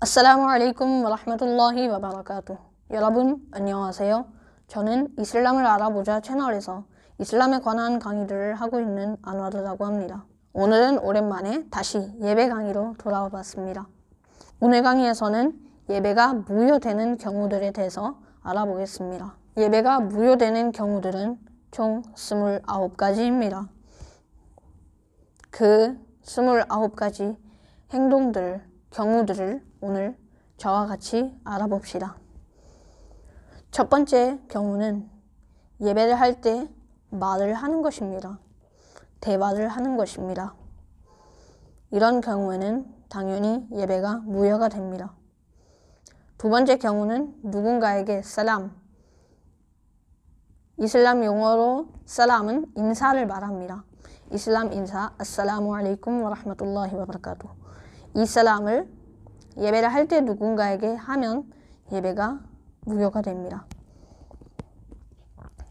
아살라무 알레이쿰 와라흐마툴라히 와바라카투. 여러분 안녕하세요. 저는 이슬람을 알아보자 채널에서 이슬람에 관한 강의들을 하고 있는 안와르라고 합니다. 오늘은 오랜만에 다시 예배 강의로 돌아와 봤습니다. 오늘 강의에서는 예배가 무효되는 경우들에 대해서 알아보겠습니다. 예배가 무효되는 경우들은 총 29가지입니다. 그 29가지 행동들, 경우들을 오늘 저와 같이 알아봅시다. 첫 번째 경우는 예배를 할 때 말을 하는 것입니다. 대화를 하는 것입니다. 이런 경우에는 당연히 예배가 무효가 됩니다. 두 번째 경우는 누군가에게 살람, 이슬람 용어로 살람은 인사를 말합니다. 이슬람 인사 아살라무 알레이쿰 와라흐마툴라히 와바라카투. 이 살람을 예배를 할 때 누군가에게 하면 예배가 무효가 됩니다.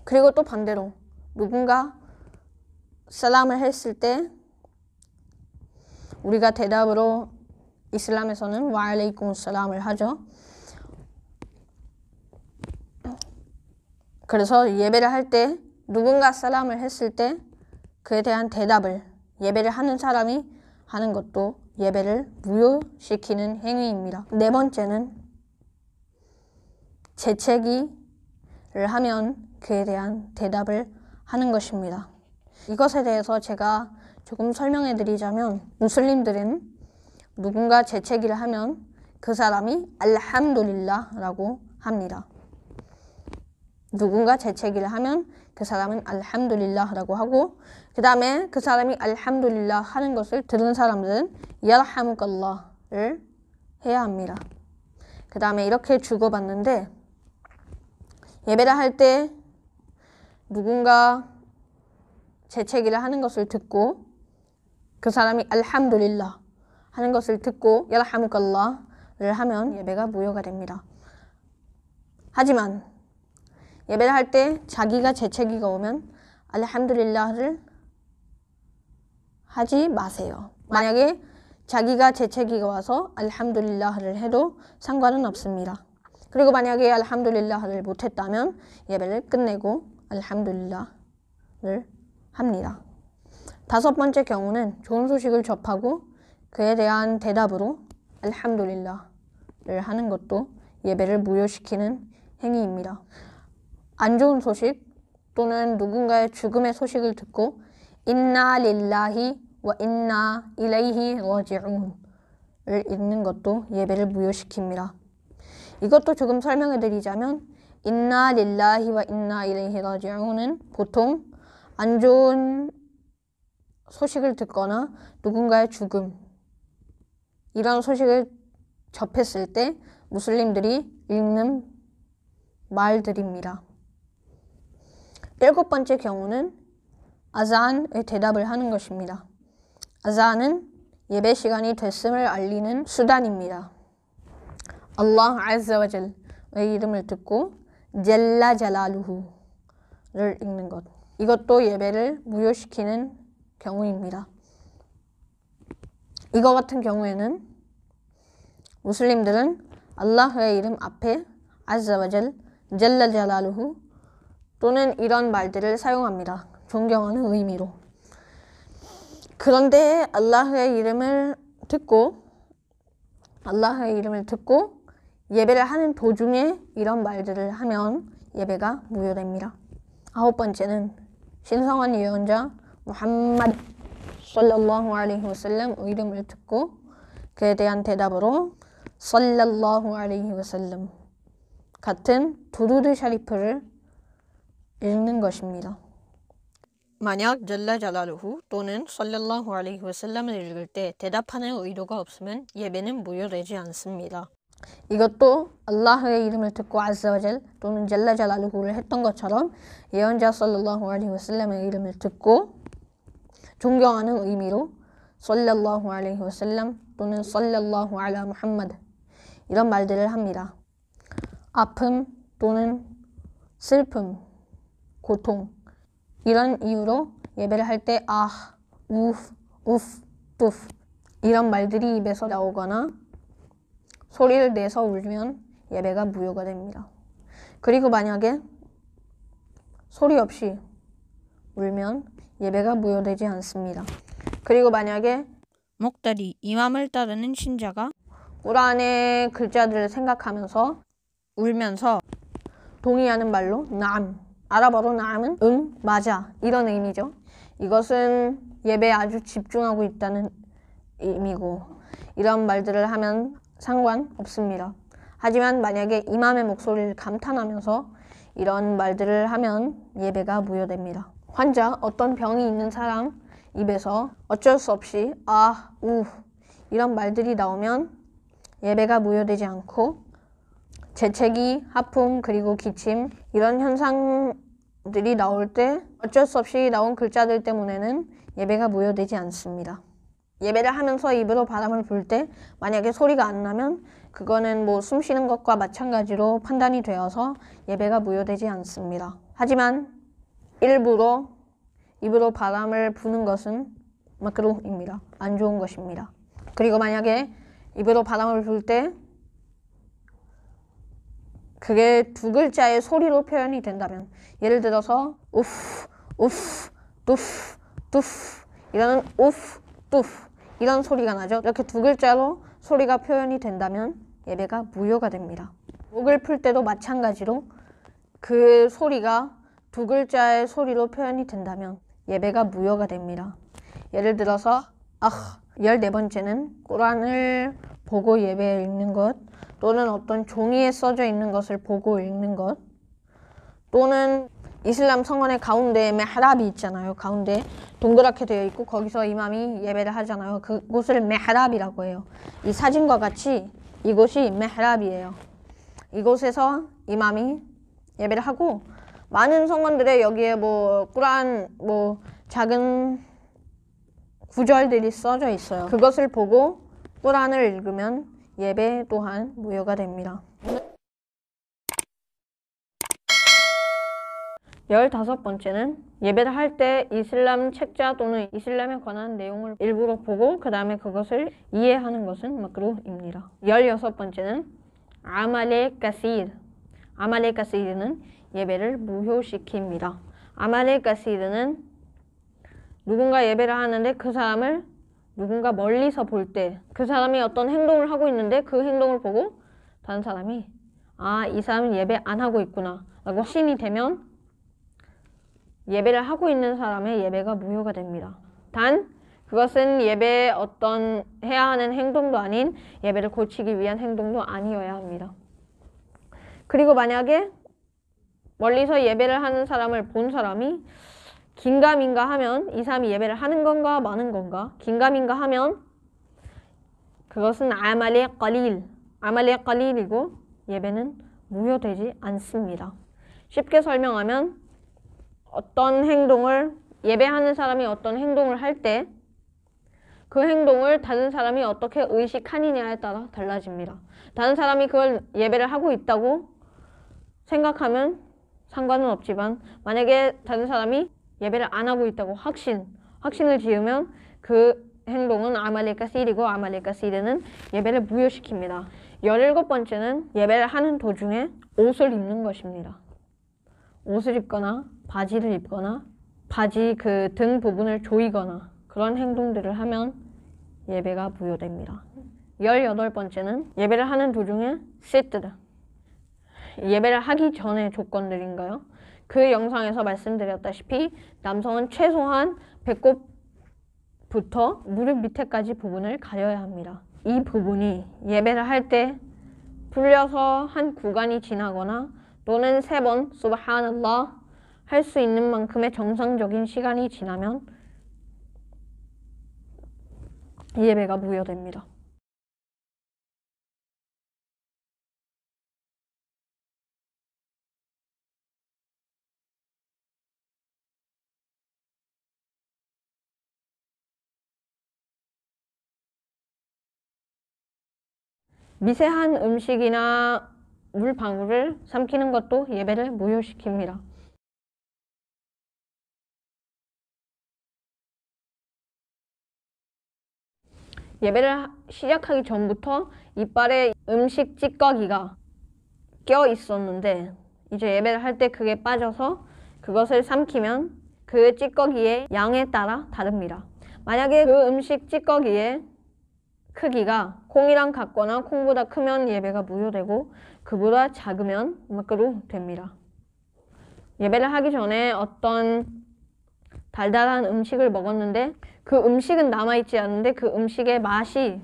그리고 또 반대로 누군가 살람을 했을 때 우리가 대답으로 이슬람에서는 와 알레이쿰 살람을 하죠. 그래서 예배를 할 때 누군가 살람을 했을 때 그에 대한 대답을 예배를 하는 사람이 하는 것도 예배를 무효시키는 행위입니다. 네 번째는 재채기를 하면 그에 대한 대답을 하는 것입니다. 이것에 대해서 제가 조금 설명해 드리자면 무슬림들은 누군가 재채기를 하면 그 사람이 알함두릴라라고 합니다. 누군가 재채기를 하면 그 사람은 알함두릴라라고 하고 그 다음에 그 사람이 알함두릴라 하는 것을 들은 사람들은 야르하무kal라를 해야 합니다. 그 다음에 이렇게 주고받는데 예배를 할 때 누군가 재채기를 하는 것을 듣고 그 사람이 알함두릴라 하는 것을 듣고 야르하무kal라를 하면 예배가 무효가 됩니다. 하지만 예배를 할 때 자기가 재채기가 오면 알함두릴라를 하지 마세요. 만약에 자기가 재채기가 와서 알함두릴라를 해도 상관은 없습니다. 그리고 만약에 알함두릴라를 못했다면 예배를 끝내고 알함두릴라를 합니다. 다섯 번째 경우는 좋은 소식을 접하고 그에 대한 대답으로 알함두릴라를 하는 것도 예배를 무효시키는 행위입니다. 안 좋은 소식 또는 누군가의 죽음의 소식을 듣고 인나 릴라히 와 인나 일레이히 라지운을 읽는 것도 예배를 무효시킵니다. 이것도 조금 설명해 드리자면 인나 릴라히 와 인나 일레이히 라지운은 보통 안 좋은 소식을 듣거나 누군가의 죽음 이런 소식을 접했을 때 무슬림들이 읽는 말들입니다. 일곱 번째 경우는 아잔의 대답을 하는 것입니다. 아잔은 예배 시간이 됐음을 알리는 수단입니다. 알라후 아zzawajal 의 이름을 듣고 젤라 잘라루후를 읽는 것. 이것도 예배를 무효시키는 경우입니다. 이거 같은 경우에는 무슬림들은 알라흐의 이름 앞에 아zzawajal, 젤라 잘라루후 또는 이런 말들을 사용합니다. 존경하는 의미로. 그런데 알라흐의 이름을 듣고 예배를 하는 도중에 이런 말들을 하면 예배가 무효됩니다. 아홉 번째는 신성한 예언자 무함마드 살랄라후 알레이히 와살람의 이름을 듣고 그에 대한 대답으로 살랄라후 알레이히 와살람 같은 두루드 샤리프를 읽는 것입니다. 만약 젤라 잘라루후 또는 살랄라후 알레이히 와살람을 읽을 때 대답하는 의도가 없으면 예배는 무효되지 않습니다. 이것도 알라흐의 이름을 듣고 아zzawajal 또는 젤라 잘라루후를 했던 것처럼 예언자 살랄라후 알레이히 와살람의 이름을 듣고 존경하는 의미로 살랄라후 알레이히 와살람 또는 살랄라후 알라 무함마드 이런 말들을 합니다. 아픔 또는 슬픔, 고통 이런 이유로 예배를 할 때 우프, 뚜프 이런 말들이 입에서 나오거나 소리를 내서 울면 예배가 무효가 됩니다. 그리고 만약에 소리 없이 울면 예배가 무효되지 않습니다. 그리고 만약에 목다리, 이맘을 따르는 신자가 꾸란의 글자들을 생각하면서 울면서 동의하는 말로 나암, 아랍어로 나암은 응, 맞아 이런 의미죠. 이것은 예배에 아주 집중하고 있다는 의미고 이런 말들을 하면 상관없습니다. 하지만 만약에 이맘의 목소리를 감탄하면서 이런 말들을 하면 예배가 무효됩니다. 환자, 어떤 병이 있는 사람 입에서 어쩔 수 없이 아, 우 이런 말들이 나오면 예배가 무효되지 않고 재채기, 하품, 그리고 기침 이런 현상들이 나올 때 어쩔 수 없이 나온 글자들 때문에는 예배가 무효되지 않습니다. 예배를 하면서 입으로 바람을 불 때 만약에 소리가 안 나면 그거는 뭐 숨 쉬는 것과 마찬가지로 판단이 되어서 예배가 무효되지 않습니다. 하지만 일부러 입으로 바람을 부는 것은 마크루h입니다. 안 좋은 것입니다. 그리고 만약에 입으로 바람을 불 때 그게 두 글자의 소리로 표현이 된다면 예를 들어서 우프, 우프, 뚜프, 뚜프 이런 우프, 뚜프 이런 소리가 나죠. 이렇게 두 글자로 소리가 표현이 된다면 예배가 무효가 됩니다. 목을 풀 때도 마찬가지로 그 소리가 두 글자의 소리로 표현이 된다면 예배가 무효가 됩니다. 예를 들어서 14번째는 꾸란을 보고 예배 읽는 것 또는 어떤 종이에 써져 있는 것을 보고 읽는 것 또는 이슬람 성원의 가운데에 메하랍이 있잖아요. 가운데 동그랗게 되어 있고 거기서 이맘이 예배를 하잖아요. 그곳을 메하랍이라고 해요. 이 사진과 같이 이곳이 메하랍이에요. 이곳에서 이맘이 예배를 하고 많은 성원들에 여기에 뭐 꾸란 뭐 작은 구절들이 써져 있어요. 그것을 보고 꾸란을 읽으면 예배 또한 무효가 됩니다. 15번째는 예배를 할 때 이슬람 책자 또는 이슬람에 관한 내용을 일부러 보고 그 다음에 그것을 이해하는 것은 마크루h입니다. 16번째는 아말레 가시르. 아말레 가시르는 예배를 무효시킵니다. 아말레 가시르는 누군가 예배를 하는데 그 사람을 누군가 멀리서 볼 때 그 사람이 어떤 행동을 하고 있는데 그 행동을 보고 다른 사람이 아, 이 사람은 예배 안 하고 있구나 라고 확신이 되면 예배를 하고 있는 사람의 예배가 무효가 됩니다. 단 그것은 예배에 어떤 해야 하는 행동도 아닌 예배를 고치기 위한 행동도 아니어야 합니다. 그리고 만약에 멀리서 예배를 하는 사람을 본 사람이 긴가민가 하면 이 사람이 예배를 하는 건가 마는 건가 긴가민가 하면 그것은 아말레 qalil, 아말레 qalil이고 예배는 무효되지 않습니다. 쉽게 설명하면 어떤 행동을 예배하는 사람이 어떤 행동을 할 때 그 행동을 다른 사람이 어떻게 의식하느냐에 따라 달라집니다. 다른 사람이 그걸 예배를 하고 있다고 생각하면 상관은 없지만 만약에 다른 사람이 예배를 안 하고 있다고 확신을 지으면 그 행동은 아말레 가시르고 아말레 가시르는 예배를 무효시킵니다. 17번째는 예배를 하는 도중에 옷을 입는 것입니다. 옷을 입거나 바지를 입거나 바지 그 등 부분을 조이거나 그런 행동들을 하면 예배가 무효됩니다. 18번째는 예배를 하는 도중에 시트르. 예배를 하기 전의 조건들인가요? 그 영상에서 말씀드렸다시피 남성은 최소한 배꼽부터 무릎 밑에까지 부분을 가려야 합니다. 이 부분이 예배를 할 때 풀려서 한 구간이 지나거나 또는 3번 수브하날라ህ 할 수 있는 만큼의 정상적인 시간이 지나면 예배가 무효됩니다. 미세한 음식이나 물방울을 삼키는 것도 예배를 무효시킵니다. 예배를 시작하기 전부터 이빨에 음식 찌꺼기가 껴 있었는데 이제 예배를 할 때 그게 빠져서 그것을 삼키면 그 찌꺼기의 양에 따라 다릅니다. 만약에 그 음식 찌꺼기의 크기가 콩이랑 같거나 콩보다 크면 예배가 무효되고 그보다 작으면 막루h 됩니다. 예배를 하기 전에 어떤 달달한 음식을 먹었는데 그 음식은 남아있지 않은데 그 음식의 맛이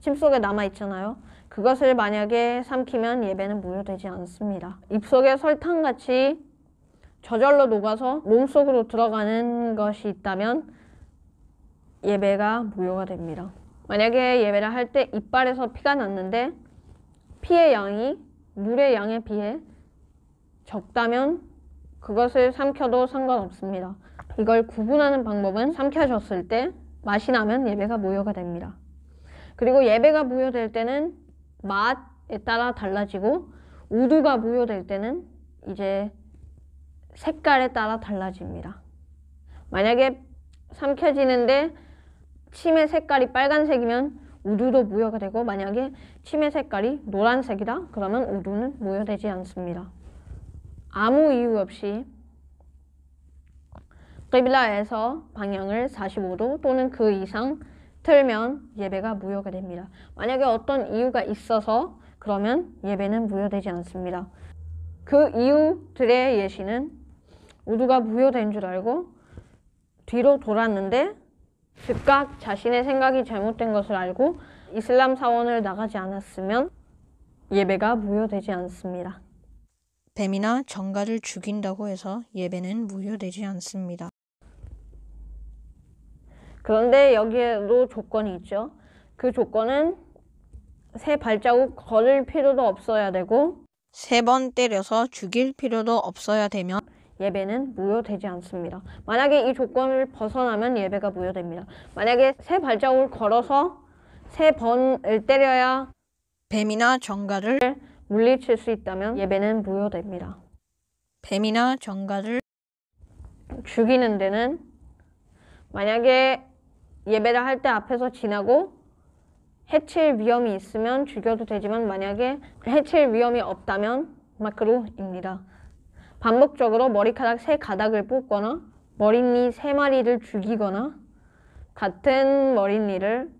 침속에 남아있잖아요. 그것을 만약에 삼키면 예배는 무효되지 않습니다. 입속에 설탕같이 저절로 녹아서 몸속으로 들어가는 것이 있다면 예배가 무효가 됩니다. 만약에 예배를 할 때 이빨에서 피가 났는데 피의 양이 물의 양에 비해 적다면 그것을 삼켜도 상관없습니다. 이걸 구분하는 방법은 삼켜졌을 때 맛이 나면 예배가 무효가 됩니다. 그리고 예배가 무효될 때는 맛에 따라 달라지고 우두가 무효될 때는 이제 색깔에 따라 달라집니다. 만약에 삼켜지는데 침의 색깔이 빨간색이면 우두도 무효가 되고 만약에 침의 색깔이 노란색이다 그러면 우두는 무효되지 않습니다. 아무 이유 없이 끼블라에서 방향을 45도 또는 그 이상 틀면 예배가 무효가 됩니다. 만약에 어떤 이유가 있어서 그러면 예배는 무효되지 않습니다. 그 이유들의 예시는 우두가 무효된 줄 알고 뒤로 돌았는데 즉각 자신의 생각이 잘못된 것을 알고 이슬람 사원을 나가지 않았으면 예배가 무효되지 않습니다. 뱀이나 정갈을 죽인다고 해서 예배는 무효되지 않습니다. 그런데 여기에도 조건이 있죠. 그 조건은 새 발자국 걸을 필요도 없어야 되고 3번 때려서 죽일 필요도 없어야 되면 예배는 무효되지 않습니다. 만약에 이 조건을 벗어나면 예배가 무효됩니다. 만약에 새 발자국을 걸어서 3번을 때려야 뱀이나 정갈을 물리칠 수 있다면 예배는 무효됩니다. 뱀이나 정갈을 죽이는 데는 만약에 예배를 할 때 앞에서 지나고 해칠 위험이 있으면 죽여도 되지만 만약에 해칠 위험이 없다면 막루h입니다. 반복적으로 머리카락 3가닥을 뽑거나 머릿니 3마리를 죽이거나 같은 머릿니를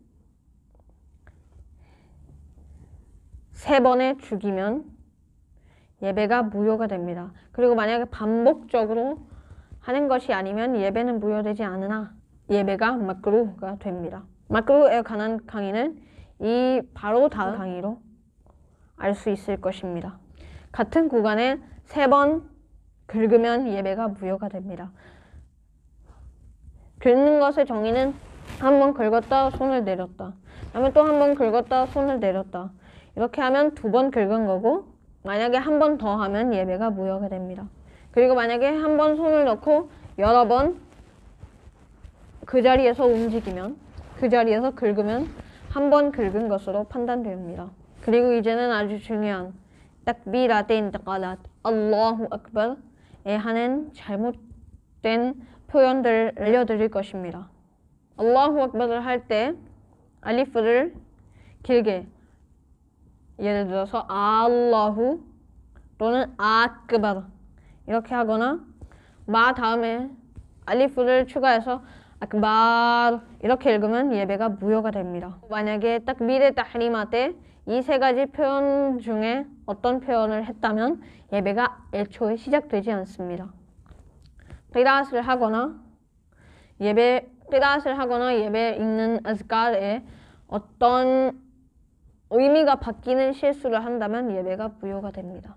3번에 죽이면 예배가 무효가 됩니다. 그리고 만약에 반복적으로 하는 것이 아니면 예배는 무효되지 않으나 예배가 막루h가 됩니다. 막루h에 관한 강의는 이 바로 다음 강의로 알 수 있을 것입니다. 같은 구간에 3번 긁으면 예배가 무효가 됩니다. 긁는 것의 정의는 한 번 긁었다 손을 내렸다. 그다음에 또 한 번 긁었다 손을 내렸다. 이렇게 하면 2번 긁은 거고 만약에 한 번 더 하면 예배가 무효가 됩니다. 그리고 만약에 한 번 손을 넣고 여러 번 그 자리에서 움직이면 그 자리에서 긁으면 한 번 긁은 것으로 판단됩니다. 그리고 이제는 아주 중요한 takbirat 인티칼āt 알라후 악bar에 하는 잘못된 표현들을 알려드릴 것입니다. 알라후 악bar을 할 때 알리프를 길게 예를 들어서 알라후 또는 아크바르 이렇게 하거나 마 다음에 알리프를 추가해서 아크바르 이렇게 읽으면 예배가 무효가 됩니다. 만약에 takbir tahrimat 때 이 3가지 표현 중에 어떤 표현을 했다면 예배가 애초에 시작되지 않습니다. 끼라앗을 하거나 예배 읽는 아즈kar에 어떤 의미가 바뀌는 실수를 한다면 예배가 무효가 됩니다.